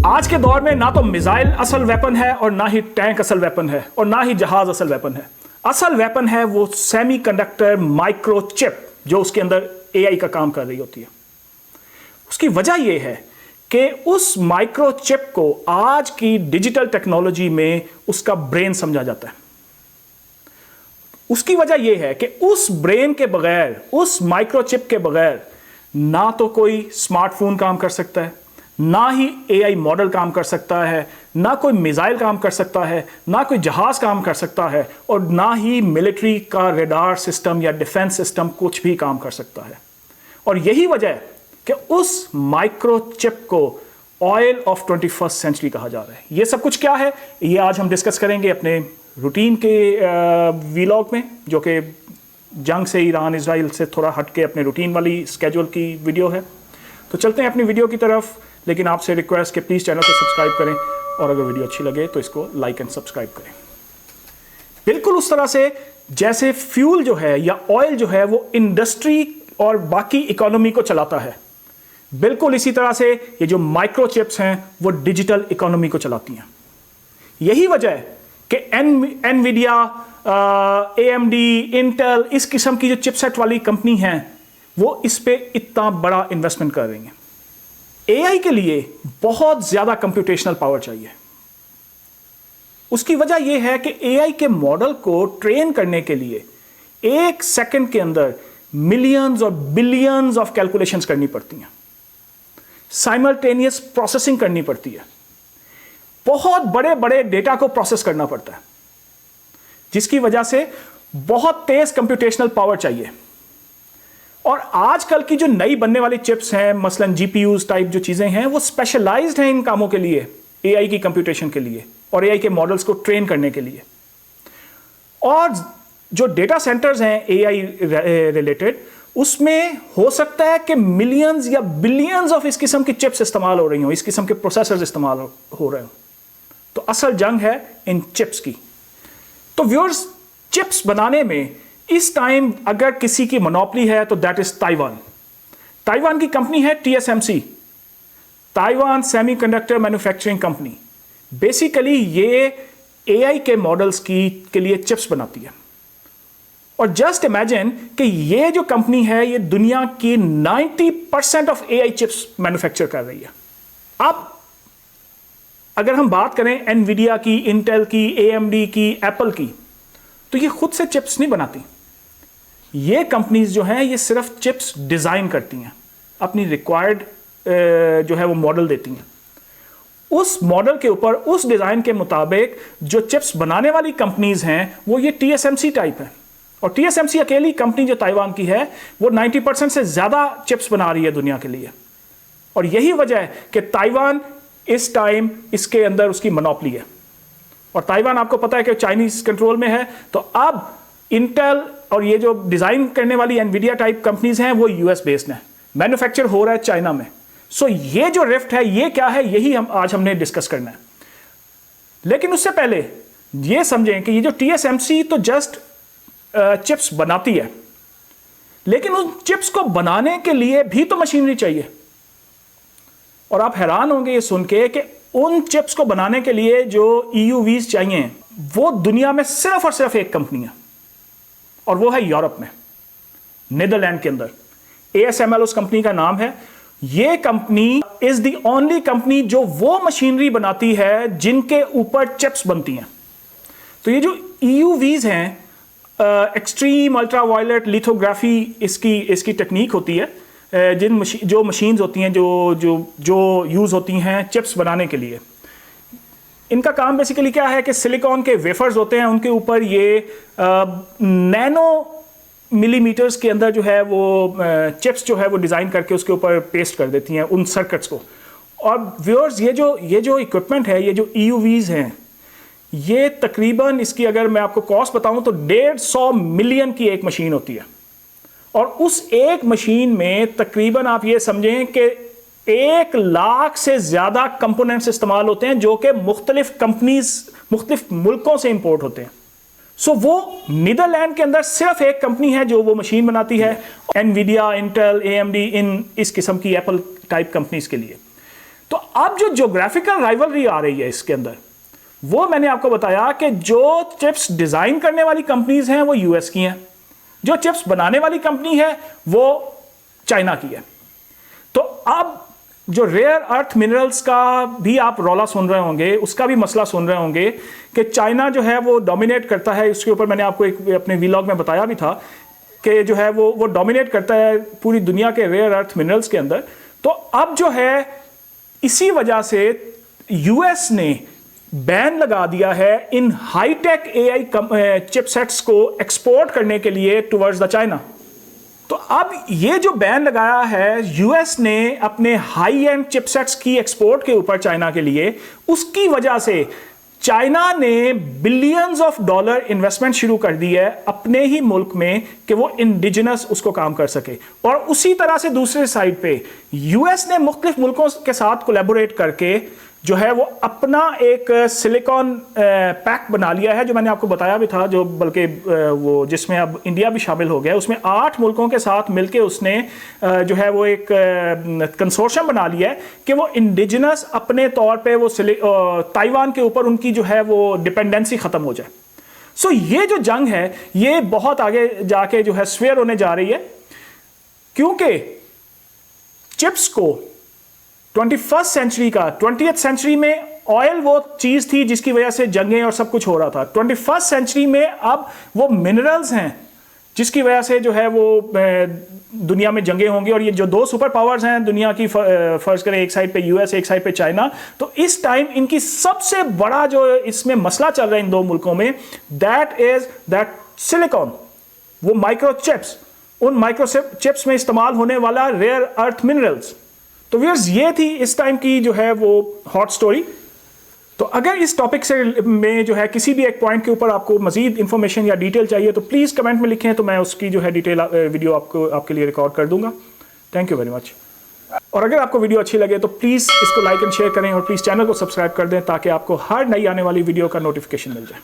आज के दौर में ना तो मिसाइल असल वेपन है और ना ही टैंक असल वेपन है और ना ही जहाज असल वेपन है। असल वेपन है वो सेमीकंडक्टर माइक्रोचिप जो उसके अंदर एआई का काम कर रही होती है। उसकी वजह यह है कि उस माइक्रोचिप को आज की डिजिटल टेक्नोलॉजी में उसका ब्रेन समझा जाता है। उसकी वजह यह है कि उस ब्रेन के बगैर, उस माइक्रोचिप के बगैर ना तो कोई स्मार्टफोन काम कर सकता है, ना ही एआई मॉडल काम कर सकता है, ना कोई मिसाइल काम कर सकता है, ना कोई जहाज काम कर सकता है और ना ही मिलिट्री का रेडार सिस्टम या डिफेंस सिस्टम कुछ भी काम कर सकता है। और यही वजह है कि उस माइक्रोचिप को ऑयल ऑफ 21st सेंचुरी कहा जा रहा है। ये सब कुछ क्या है, ये आज हम डिस्कस करेंगे अपने रूटीन के वीलॉग में, जो कि जंग से, ईरान इजराइल से थोड़ा हट के अपने रूटीन वाली स्केड्यूल की वीडियो है। तो चलते हैं अपनी वीडियो की तरफ, लेकिन आपसे रिक्वेस्ट कि प्लीज़ चैनल को सब्सक्राइब करें और अगर वीडियो अच्छी लगे तो इसको लाइक एंड सब्सक्राइब करें। बिल्कुल उस तरह से जैसे फ्यूल जो है या ऑयल जो है वो इंडस्ट्री और बाकी इकोनॉमी को चलाता है, बिल्कुल इसी तरह से ये जो माइक्रोचिप्स हैं वो डिजिटल इकोनॉमी को चलाती हैं। यही वजह है कि एनवीडिया, एएमडी, इंटेल, इस किस्म की जो चिपसेट वाली कंपनी हैं वो इस पे इतना बड़ा इन्वेस्टमेंट कर रही हैं। एआई के लिए बहुत ज्यादा कंप्यूटेशनल पावर चाहिए। उसकी वजह यह है कि एआई के मॉडल को ट्रेन करने के लिए 1 सेकंड के अंदर मिलियंस और बिलियंस ऑफ कैलकुलेशंस करनी पड़ती हैं, साइमल्टेनियस प्रोसेसिंग करनी पड़ती है, बहुत बड़े बड़े डेटा को प्रोसेस करना पड़ता है, जिसकी वजह से बहुत तेज कंप्यूटेशनल पावर चाहिए। और आजकल की जो नई बनने वाली चिप्स हैं, मसलन जीपीयूज टाइप जो चीजें हैं, वो स्पेशलाइज्ड हैं इन कामों के लिए, एआई की कंप्यूटेशन के लिए और एआई के मॉडल्स को ट्रेन करने के लिए। और जो डेटा सेंटर्स हैं एआई रिलेटेड, उसमें हो सकता है कि मिलियंस या बिलियंस ऑफ इस किस्म की चिप्स इस्तेमाल हो रही हो, इस किस्म के प्रोसेसर्स इस्तेमाल हो रहे हो। तो असल जंग है इन चिप्स की। तो व्यूअर्स, चिप्स बनाने में इस टाइम अगर किसी की मोनोपोली है तो दैट इज ताइवान। ताइवान की कंपनी है TSMC, Taiwan semiconductor manufacturing company. Basically ये एआई के मॉडल्स के लिए चिप्स बनाती है। और जस्ट इमेजिन कि ये जो कंपनी है ये दुनिया की 90% ऑफ एआई चिप्स मैन्युफैक्चर कर रही है। अब अगर हम बात करें एनवीडिया की, इंटेल की, एएमडी की, एप्पल की, तो ये खुद से चिप्स नहीं बनाती। ये कंपनीज जो हैं ये सिर्फ चिप्स डिजाइन करती हैं, अपनी रिक्वायर्ड जो है वो मॉडल देती हैं। उस मॉडल के ऊपर, उस डिजाइन के मुताबिक जो चिप्स बनाने वाली कंपनीज हैं वो ये टीएसएमसी टाइप है। और टीएसएमसी अकेली कंपनी जो ताइवान की है वो 90% से ज्यादा चिप्स बना रही है दुनिया के लिए। और यही वजह है कि ताइवान इस टाइम इसके अंदर उसकी मोनोपोली है। और ताइवान आपको पता है कि चाइनीज कंट्रोल में है। तो अब इंटेल और ये जो डिजाइन करने वाली एनवीडिया टाइप कंपनीज हैं वो यूएस बेस्ड हैं, मैन्युफैक्चर हो रहा है चाइना में। सो ये जो रिफ्ट है ये क्या है, यही आज हमने डिस्कस करना है। लेकिन उससे पहले ये समझें कि ये जो टीएसएमसी तो जस्ट चिप्स बनाती है, लेकिन उन चिप्स को बनाने के लिए भी तो मशीनरी चाहिए। और आप हैरान होंगे ये सुन के कि उन चिप्स को बनाने के लिए जो EUVs चाहिए वो दुनिया में सिर्फ और सिर्फ एक कंपनी है, और वो है यूरोप में, नीदरलैंड के अंदर। ASML उस कंपनी का नाम है। ये company is the only company जो वो मशीनरी बनाती है जिनके ऊपर चिप्स बनती हैं। तो ये जो EUVs हैं, एक्सट्रीम अल्ट्रावायलेट लिथोग्राफी इसकी टेक्निक होती है, जो मशीन्स होती हैं जो यूज़ होती हैं चिप्स बनाने के लिए। इनका काम बेसिकली क्या है कि सिलिकॉन के वेफर्स होते हैं, उनके ऊपर ये नैनो मिलीमीटर्स के अंदर जो है वो चिप्स जो है वो डिज़ाइन करके उसके ऊपर पेस्ट कर देती हैं उन सर्किट्स को। और व्यूअर्स, ये जो इक्विपमेंट है, ये जो EUVs हैं, ये तकरीबन इसकी अगर मैं आपको कॉस्ट बताऊं तो 150 मिलियन की एक मशीन होती है। और उस एक मशीन में तकरीबन आप ये समझें कि 1 लाख से ज़्यादा कंपोनेंट्स इस्तेमाल होते हैं जो कि मुख्तलिफ कंपनीज, मुख्तलिफ मुल्कों से इंपोर्ट होते हैं। सो वो नीदरलैंड के अंदर सिर्फ एक कंपनी है जो वो मशीन बनाती है, एनवीडिया, इंटेल, एएमडी, इन इस किस्म की एप्पल टाइप कंपनीज के लिए। तो अब जो ज्योग्राफिकल राइवलरी आ रही है इसके अंदर, वो मैंने आपको बताया कि जो चिप्स डिजाइन करने वाली कंपनीज हैं वो यूएस की हैं, जो चिप्स बनाने वाली कंपनी है वो चाइना की है। तो अब जो रेयर अर्थ मिनरल्स का भी आप रौला सुन रहे होंगे, उसका भी मसला सुन रहे होंगे कि चाइना जो है वो डोमिनेट करता है। इसके ऊपर मैंने आपको एक अपने व्लॉग में बताया भी था कि जो है वो डोमिनेट करता है पूरी दुनिया के रेयर अर्थ मिनरल्स के अंदर। तो अब जो है इसी वजह से यूएस ने बैन लगा दिया है इन हाईटेक एआई चिपसेट्स को एक्सपोर्ट करने के लिए टुवर्ड्स द चाइना। तो अब ये जो बैन लगाया है यूएस ने अपने हाई एंड चिपसेट्स की एक्सपोर्ट के ऊपर चाइना के लिए, उसकी वजह से चाइना ने बिलियंस ऑफ डॉलर इन्वेस्टमेंट शुरू कर दी है अपने ही मुल्क में कि वो इंडिजिनस उसको काम कर सके। और उसी तरह से दूसरे साइड पे यूएस ने मुख्तलिफ मुल्कों के साथ कोलैबोरेट करके जो है वो अपना एक सिलिकॉन पैक बना लिया है, जो मैंने आपको बताया भी था, जो बल्कि वो जिसमें अब इंडिया भी शामिल हो गया। उसमें 8 मुल्कों के साथ मिलके उसने जो है वो एक कंसोर्शियम बना लिया है कि वो इंडिजिनस अपने तौर पे वो ताइवान के ऊपर उनकी जो है वो डिपेंडेंसी ख़त्म हो जाए। सो ये जो जंग है ये बहुत आगे जाके जो है स्वेयर होने जा रही है, क्योंकि चिप्स को 21st सेंचुरी का 20th सेंचुरी में ऑयल वो चीज थी जिसकी वजह से जंगें और सब कुछ हो रहा था। 21st सेंचुरी में अब वो मिनरल्स हैं जिसकी वजह से जो है वो दुनिया में जंगें होंगी। और ये जो 2 सुपर पावर्स हैं दुनिया की, फर्ज करें एक साइड पे यूएस एक साइड पे चाइना, तो इस टाइम इनकी सबसे बड़ा जो इसमें मसला चल रहा है इन 2 मुल्कों में, दैट इज दैट सिलिकॉन, वो माइक्रोचिप्स, उन माइक्रोचिप्स में इस्तेमाल होने वाला रेयर अर्थ मिनरल्स। तो व्यूअर्स ये थी इस टाइम की जो है वो हॉट स्टोरी। तो अगर इस टॉपिक से में जो है किसी भी एक पॉइंट के ऊपर आपको मजीद इंफॉर्मेशन या डिटेल चाहिए तो प्लीज़ कमेंट में लिखें, तो मैं उसकी जो है डिटेल वीडियो आपके लिए रिकॉर्ड कर दूंगा। Thank you very much. और अगर आपको वीडियो अच्छी लगे तो प्लीज़ इसको लाइक एंड शेयर करें और प्लीज़ चैनल को सब्सक्राइब कर दें ताकि आपको हर नई आने वाली वीडियो का नोटिफिकेशन मिल जाए।